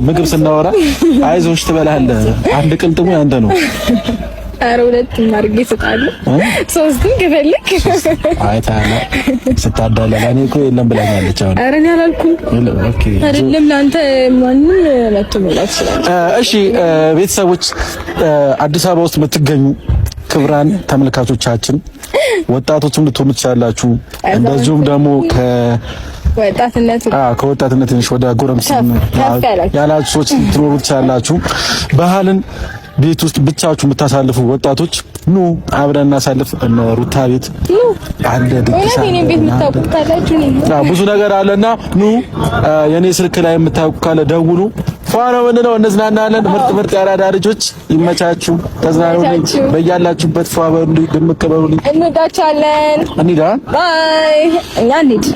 ምግብ ስናወራ አይዞሽ ትበላለህ። አንድ ቅልጥሙ ያንተ ነው። ኧረ ሁለቱም አድርጌ እሰጣለሁ። ሶስቱም ከፈለክ አይታለ ስታዳላ እኔ እኮ የለም ብላኛለች። አሁን ኧረ እኔ አላልኩም። ኦኬ አይደለም ለአንተ ማንም መጥቶ መላክ ይችላል። እሺ ቤተሰቦች አዲስ አበባ ውስጥ የምትገኙ ክብራን ተመልካቾቻችን ወጣቶችም ልትሆኑ ትችላላችሁ። እንደዚሁም ደግሞ ከወጣትነት ትንሽ ወደ ጎረምስነት ያላችሁ ሰዎች ልትኖሩ ትችላላችሁ። ባህልን ቤት ውስጥ ብቻችሁ የምታሳልፉ ወጣቶች ኑ አብረን እናሳልፍ። እነ ሩታ ቤት አለ ድግስ ብዙ ነገር አለና ኑ የኔ ስልክ ላይ የምታውቁ ካለ ደውሉ። ፏራ ወንነው እንዝናናለን። ምርጥ ያራዳ ልጆች ይመቻችሁ፣ ተዝናኑ። በያላችሁበት ፏ በሉ፣ ድምቅ በሉ። እንወዳችኋለን። እንሂዳ ባይ። እኛ እንሂድ።